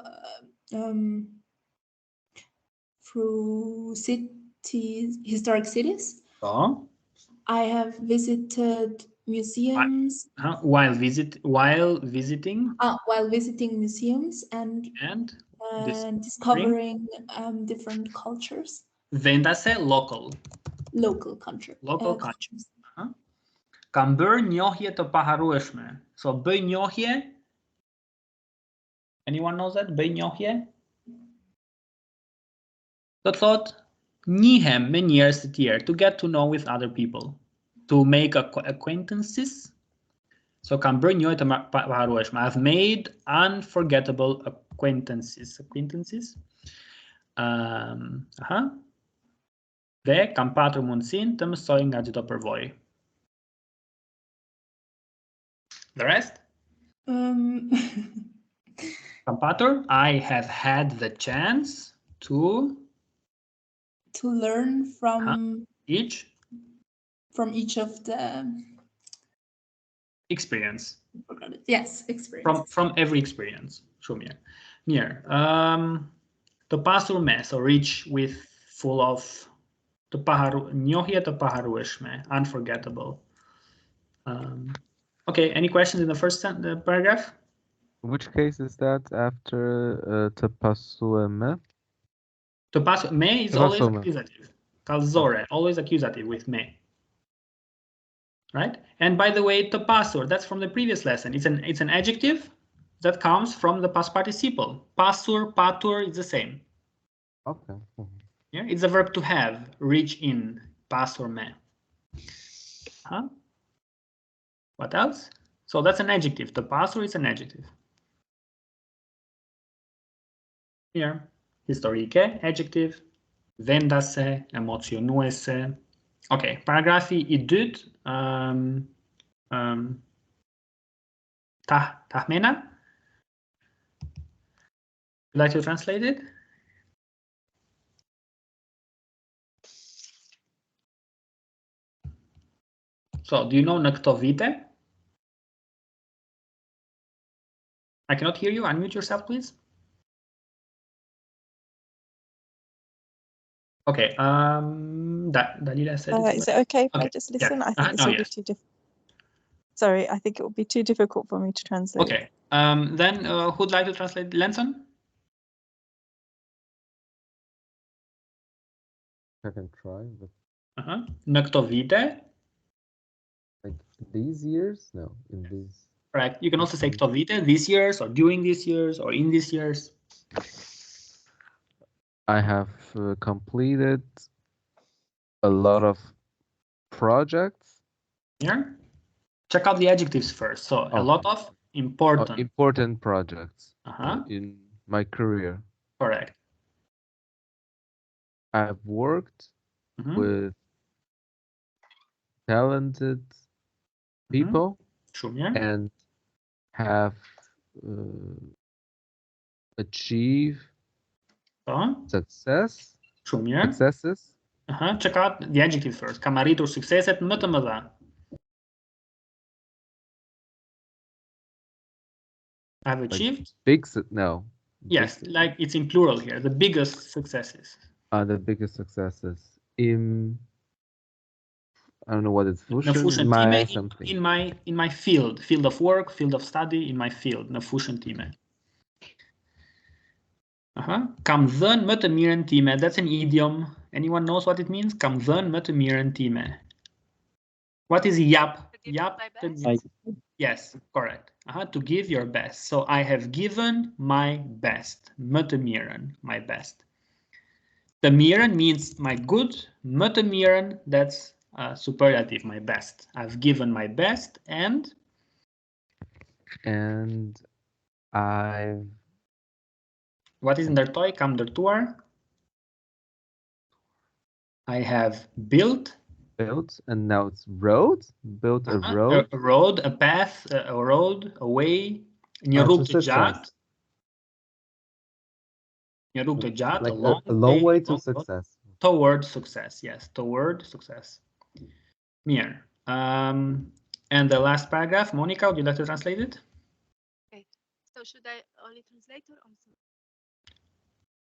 cities, historic cities. I have visited museums. While visiting. While visiting museums and discovering different cultures. Vendase local. Local country. Local countries. Kam bërë njohje të paharrueshme. So bëj njohje. Anyone knows that? Bëj njohje. Do të thot njihem me njerëz të tjerë, to get to know with other people, to make acquaintances. So kam bërë njohje të paharrueshme. I've made unforgettable acquaintances. Dhe kam patur mundësinë të mësoj nga çdo përvojë. The rest? Kam patur, I have had the chance to learn from each of the experience. Yes, experience. From every experience. Shumë mirë. Mirë. Të pasur me, so rich with, full of, njohje të paharrueshme, unforgettable. Okay, any questions in the first paragraph? Which case is that after të pasur me? Të pasur me is always accusative. Kallëzore, always accusative with me. Right? And by the way, të pasur, that's from the previous lesson. It's an adjective that comes from the past participle. Pasur, patur, it's the same. Okay. Yeah, it's a verb to have, rich in, pasur me. What else? So that's an adjective. The pasur is an adjective. Here, historike, adjective. Vendase, emocionuese. Okay, paragrafi I dytë. Tahmena. Would you like to translate it? So, do you know në këto vite? I cannot hear you. Unmute yourself, please. Okay. Dalila said. Is it okay if I just listen? Yeah. I think this will be too difficult. Sorry, I think it will be too difficult for me to translate. Okay. Then who'd like to translate? Lenson? I can try. But... Në këto vite? Like these years? No, in these. Correct. You can also say këto vite, these years, or during these years, or in these years. I have completed a lot of projects. Here, check out the adjectives first. So a lot of important projects in my career. Correct. I've worked with talented people and have achieved success Shumë mirë. Successes. Check out the adjective first. Kam arritur sukseset më të mëdha. I've achieved. Big, no. Yes, like it's in plural here. The biggest successes. The biggest successes in. I don't know what it's in my field of work, field of study, in my field, në fushën time. Kam dhënë më të mirën time. That's an idiom. Anyone knows what it means? Kam dhënë më të mirën time. What is yap? Yap. Yes, correct. To give your best. So I have given my best. Më të mirën, my best. Të mirën means my good. Më të mirën, that's superlative, my best. I've given my best and I've. What is ndërtoj? Kam ndërtuar. I have built. And now it's road. Built a road. A road, a path, a road, a way. Një rrugë të gjatë. Një rrugë të gjatë. Like a long way to success. Toward success, yes. Toward success. Mirë. And the last paragraph, Monica, would you like to translate it? Okay. So should I only translate or also?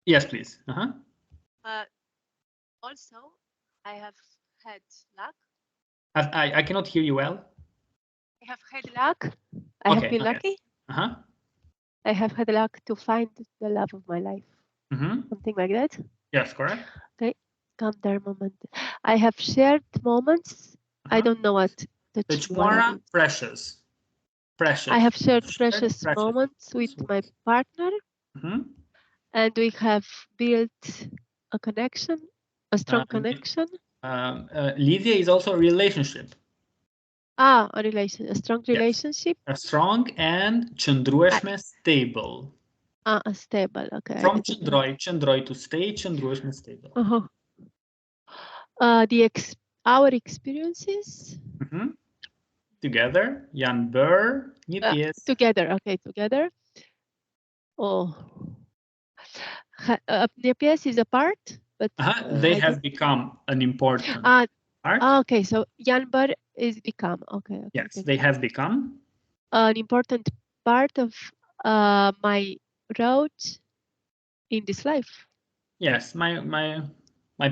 Yes, please. Also, I have had luck. I cannot hear you well. I have had luck. I have been lucky. Yes. I have had luck to find the love of my life. Something like that. Yes, correct. Okay. Come there moment. I have shared moments. I don't know what the Chmara, precious. I have shared precious moments with my partner. And we have built a connection, a strong connection. Lydia is also a relationship. A strong relationship. A strong and qëndrueshme stable. Stable, okay. From qëndroj to stay, qëndrueshme stable. Our experiences. Together, janë bërë një pjesë. Together, okay, together. The piece is a part, but they have become an important part. Okay, so Janbar is become. Okay. Yes, they have become an important part of my road in this life. Yes, my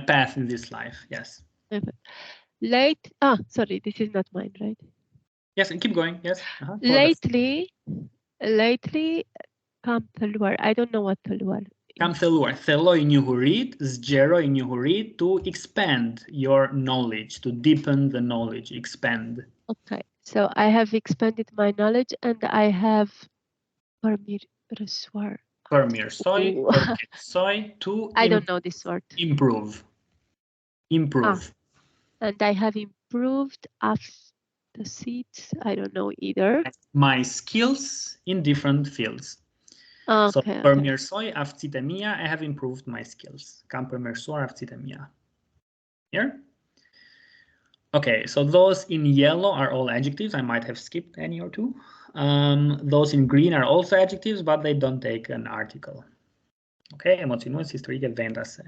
path in this life. Yes. Sorry, this is not mine, right? Yes, keep going. Yes. Lately, kam thëlluar. I don't know what thëlluar. Kam thëlluar. Thelloj njohurit, zgjeroj njohurit, to expand your knowledge, to deepen the knowledge, expand. Okay, so I have expanded my knowledge and I have përmirësuar. Përmirësoj, to I don't know this word. Improve. And I have improved the seats. I don't know either. My skills in different fields. So përmirësoj aftësitë e mia, I have improved my skills. Kam përmirësuar aftësitë e mia. Here. Okay, so those in yellow are all adjectives. I might have skipped any or two. Those in green are also adjectives, but they don't take an article. Okay, emocionues, historike, vendase.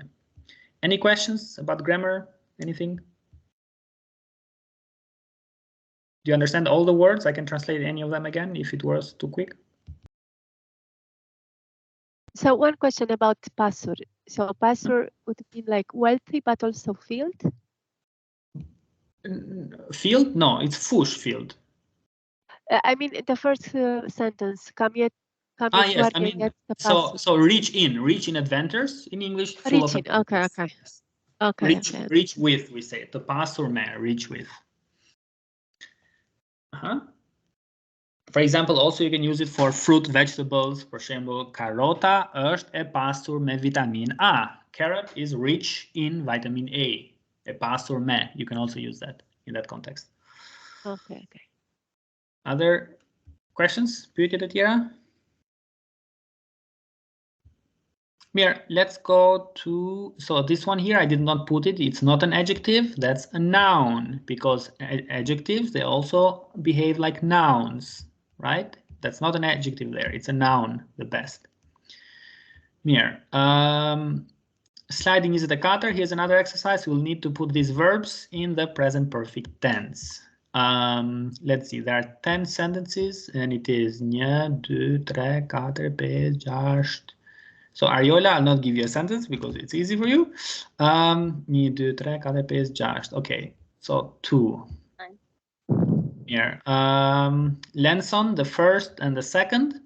Any questions about grammar? Anything? Do you understand all the words? I can translate any of them again if it was too quick. So one question about pasur. So pasur would be like wealthy, but also field? Field? No, it's fush field. I mean, the first sentence, yes, I mean, so reach in adventures in English. Reach in, okay. Reach with, we say. The pasur me, reach with. For example, also you can use it for fruit, vegetables. For example, karota është e pasur me vitamin A. Carrot is rich in vitamin A. E pasur me. You can also use that in that context. Okay. Other questions? Pyetje të tjera? Mirë, let's go to, so this one here, I did not put it. It's not an adjective, that's a noun, because adjectives, they also behave like nouns, right? That's not an adjective there, it's a noun, the best. Mirë, slide 24, here's another exercise. We'll need to put these verbs in the present perfect tense. Let's see, there are 10 sentences and it is 1, 2, 3, 4, 5, 6. So Ariola, I'll not give you a sentence because it's easy for you. 1, 2, 3, 4, 5, 6. Okay, so 2. Here. Lenson, the first and the second.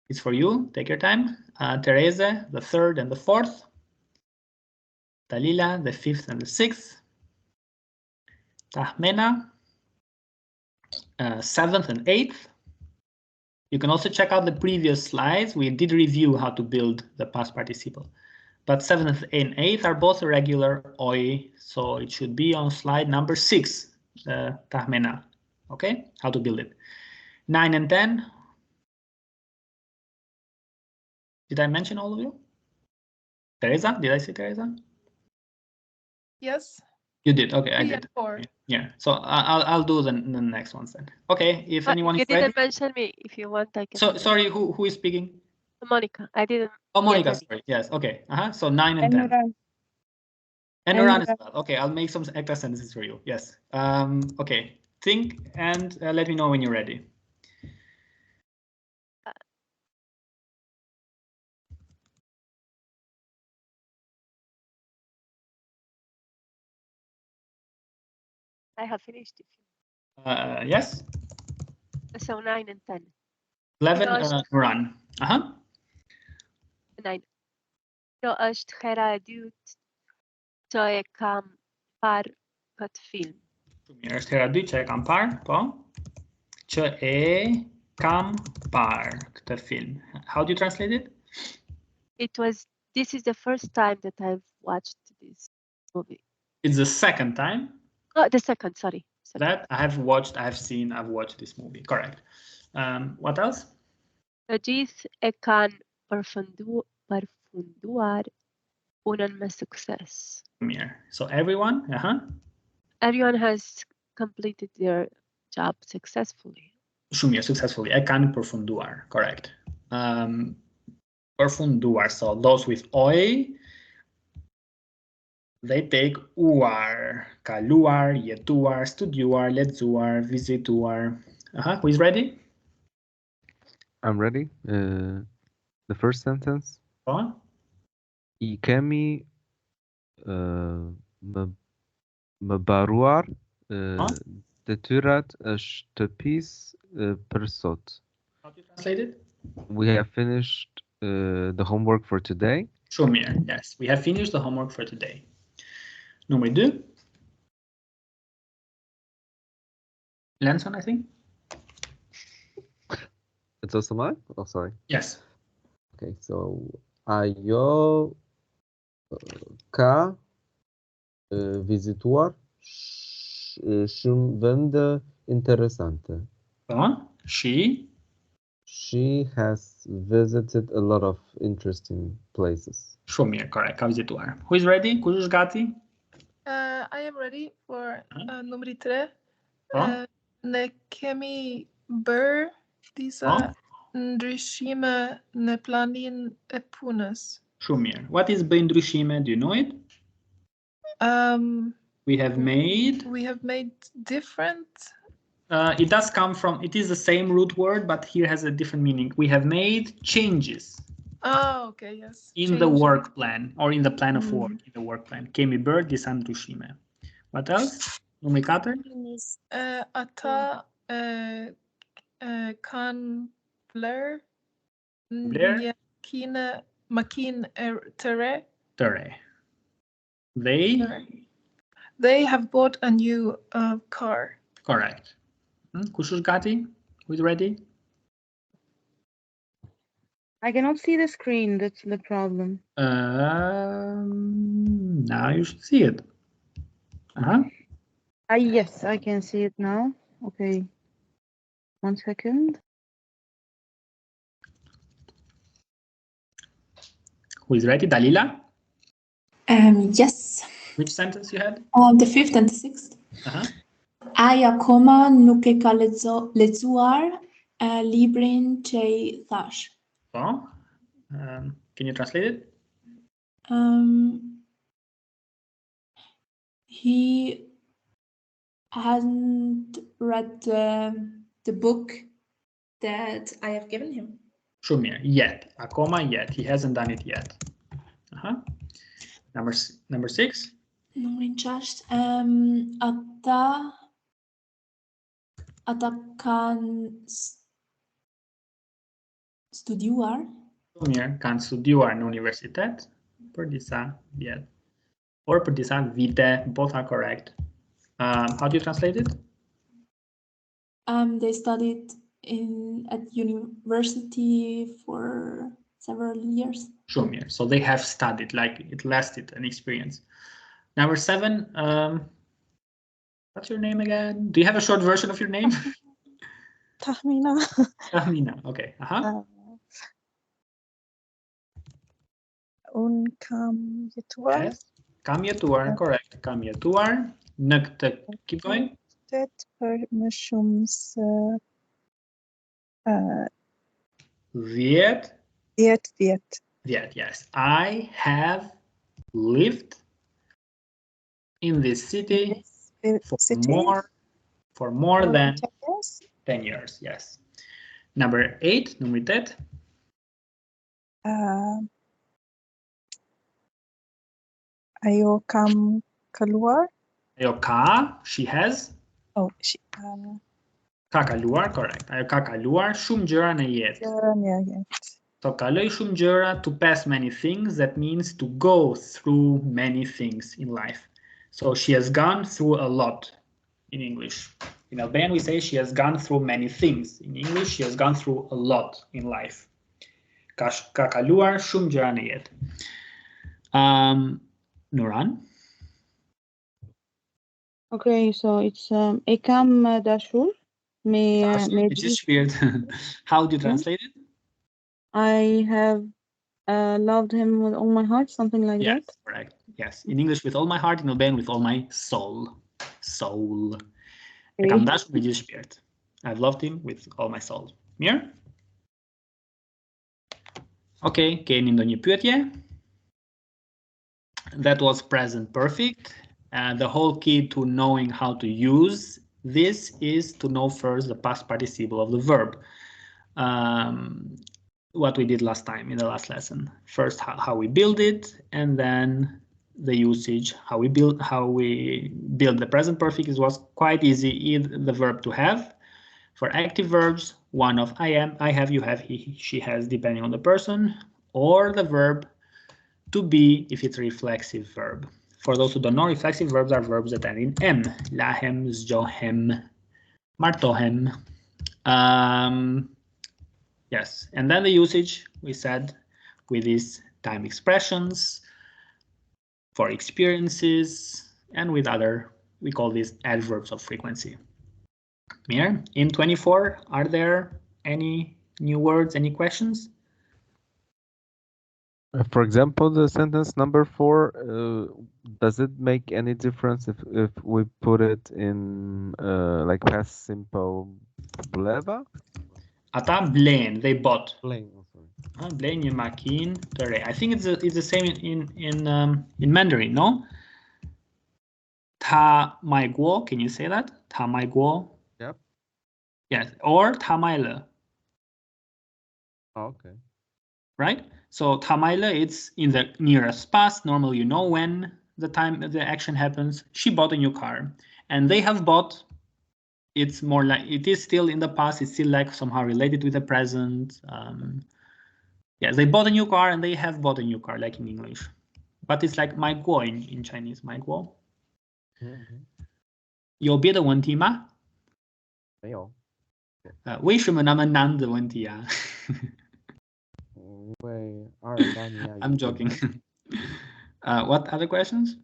It's for you. Take your time. Teresa, the third and the fourth. Dalila, the fifth and the sixth. Tahmena, seventh and eighth. You can also check out the previous slides. We did review how to build the past participle. But seventh and eighth are both irregular oi, so it should be on slide number 6, Tahmena. Okay, how to build it. 9 and 10. Did I mention all of you? Teresa, did I say Teresa? Yes. You did. Okay, I did. 4. Yeah. So I'll do the next ones then. Okay. If anyone is ready. You didn't mention me. If you want, I can. So sorry. Who is speaking? Monica. I didn't. Oh, Monica. Sorry. Yes. Okay. So 9 and 10. And Nuran as well. Okay. I'll make some extra sentences for you. Yes. Okay. Think and let me know when you're ready. I have finished. Yes. So 9 and 10. 11 run. 9. Do është hera e dytë që e kam parë këtë film. Mirë, është hera e dytë që e kam parë, po. Që e kam parë këtë film. How do you translate it? This is the first time that I've watched this movie. It's the second time? Oh, the second, sorry. That I've watched this movie. Correct. What else? Të gjithë e kanë përfunduar punën me sukses. Mirë. So everyone, Everyone has completed their job successfully. Shumë mirë, successfully. E kanë përfunduar. Correct. Përfunduar. So those with oi, they take uar, kaluar, jetuar, studiuar, lexuar, vizituar. Who is ready? I'm ready. The first sentence. I kemi më baruar detyrat e shtëpisë për sot. How do you translate it? We have finished the homework for today. Shumë mirë. Yes, we have finished the homework for today. Number 2. Lenson, I think. It's also mine? Oh, sorry. Yes. Okay, so ajo ka vizituar shumë vende interesante. She has visited a lot of interesting places. Shumë mirë, correct. Ka vizituar. Who is ready? Kush është gati? I am ready for numri 3. Ne kemi bërë disa ndryshime në planin e punës. Shumë mirë. What is bëj ndryshime? Do you know it? We have made different. It does come from, it is the same root word, but here has a different meaning. We have made changes. Oh, okay, yes. In the work plan or in the plan of work, in the work plan. Kemi bërë disa ndryshime. What else? Numri 4. Ata kanë bler një makinë të re. They have bought a new car. Correct. Kush është gati? Who is ready? I cannot see the screen. That's the problem. Now you should see it. Yes, I can see it now. Okay. 1 second. Who is ready? Dalila? Yes. Which sentence you had? The 5th and the 6th. Ai akoma nuk e ka lexuar librin që I thash. Can you translate it? He hasn't read the book that I have given him. Shumir, yet. Acoma, yet. He hasn't done it yet. Number 6. Numrin 6. Ata kanë studiuar. Shumir kanë studiuar në universitet për disa vjet. Or për disa vite. Both are correct. How do you translate it? They studied at university for several years. Shumir. So they have studied, like it lasted an experience. Number 7. What's your name again? Do you have a short version of your name? Tahmina. Tahmina. Okay. Un kam jetuar. Yes. Kam jetuar, correct. Kam jetuar. Në këtë, keep going. Për më shumë se 10. 10. Yes. I have lived in this city for more than 10 years. Yes. Number 8, numri 8. Ajo kam kaluar. Ajo ka, she has. Oh, ka kaluar, correct. Ajo ka kaluar shumë gjëra në jetë. So kaloj shumë gjëra, to pass many things, that means to go through many things in life. So she has gone through a lot in English. In Albanian we say she has gone through many things. In English she has gone through a lot in life. Ka kaluar shumë gjëra në jetë. Nuran? Okay, so it's e kam dashur me How do you translate it? I have loved him with all my heart, something like that. Yes, correct. Yes, in English with all my heart, in Albanian with all my soul. Soul. E kam dashur me gjithë shpirt. I've loved him with all my soul. Mirë? Okay, keni ndonjë pyetje? That was present perfect. The whole key to knowing how to use this is to know first the past participle of the verb. What we did last time in the last lesson. First, how we build it, and then the usage, how we build the present perfect. It was quite easy. The verb to have. For active verbs, one of I am, I have, you have, he, she has, depending on the person, or the verb to be if it's a reflexive verb. For those who don't know, reflexive verbs are verbs that end in M. Lahem, zgjohem, martohem. Yes, and then the usage, we said, with these time expressions, for experiences, and with other, we call these adverbs of frequency. Mir, in 24, are there any new words, any questions? For example, the sentence number 4, does it make any difference if we put it in like past simple bleva? Ata blen, they bought. Blen, blen një makinë të re. I think it's the same in Mandarin, no? Ta mai guo, can you say that? Ta mai guo. Yep. Yes, or ta mai le. Oh, okay. Right? So tamaila, it's in the nearest past. Normally, you know when the action happens. She bought a new car, and they have bought. It's more like it is still in the past. It's still like somehow related with the present. Yes, they bought a new car, and they have bought a new car, like in English. But it's like mai guo in Chinese. Mai guo.有别的问题吗？没有。为什么那么难的问题啊？I'm joking. What other questions?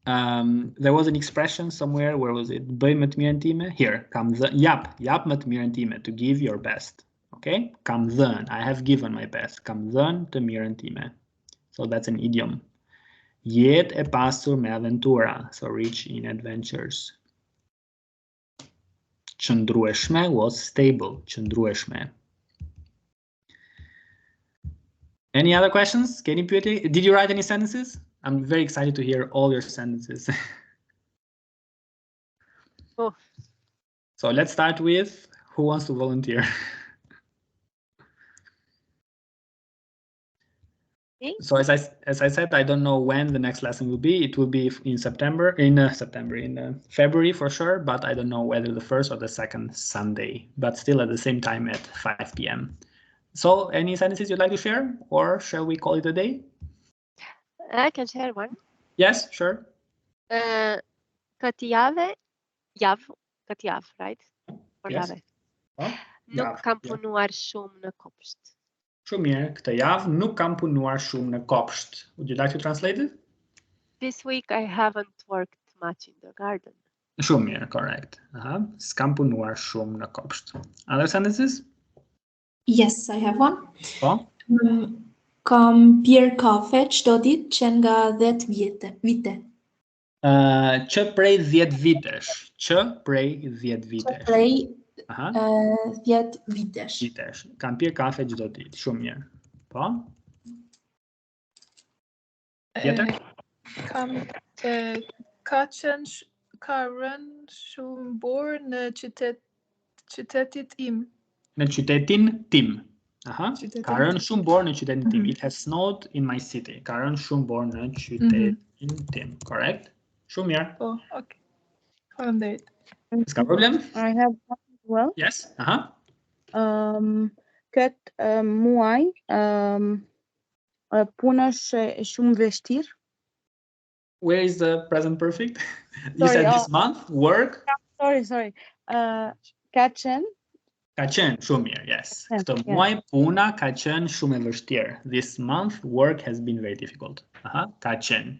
There was an expression somewhere. Where was it? Bëj më të mirën time. Here, kam dhënë. Jap më të mirën time. To give your best. Okay? Kam dhënë. I have given my best. Kam dhënë të mirën time. So that's an idiom. Jetë e pasur me aventura. So rich in adventures. Qëndrueshme was stable. Qëndrueshme. Any other questions? Did you write any sentences? I'm very excited to hear all your sentences. Oh. So let's start with who wants to volunteer. So as I said, I don't know when the next lesson will be. It will be in February for sure, but I don't know whether the first or the second Sunday, but still at the same time at 5 p.m. So any sentences you'd like to share, or shall we call it a day? I can share one. Yes, sure. Këtë javë, right? Or Yes. jave. Nuk kam punuar shumë në kopsht. Shumë mirë, këtë javë nuk kam punuar shumë në kopsht. Would you like to translate it? This week I haven't worked much in the garden. Shumë mirë, correct. S'kam punuar shumë në kopsht. Other sentences? Yes, I have one. Po? Kam pirë kafe çdo ditë që nga 10 vite. Që prej 10 vitesh. Që prej 10 vitesh. Që prej 10 vitesh. Kam pirë kafe çdo ditë. Shumë mirë. Po? Tjetër? Ka rënë shumë borë në qytetit im. Në qytetin tim. Ka rënë shumë borë në qytetin tim. It has snowed in my city. Ka rënë shumë borë në qytetin tim. Correct? Shumë mirë. Oh, okay. Faleminderit. S'ka problem? I have one as well. Yes. Këtë muaj puna është shumë vështirë. Where is the present perfect? You said this month, work? Sorry. Ka qenë shumë mirë, yes. Këtë muaj puna ka qenë shumë e vështirë. This month, work has been very difficult. Ka qenë.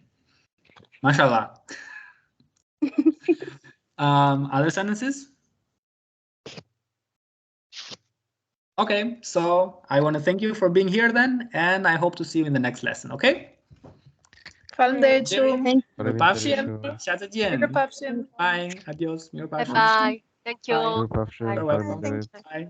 Mashallah. Other sentences? Okay, so I want to thank you for being here then, and I hope to see you in the next lesson, okay? Faleminderit shumë. Mirupafshim. Bye. Adios. Mirupafshim. Bye. Thank you. Mirupafshim. You're welcome. Bye.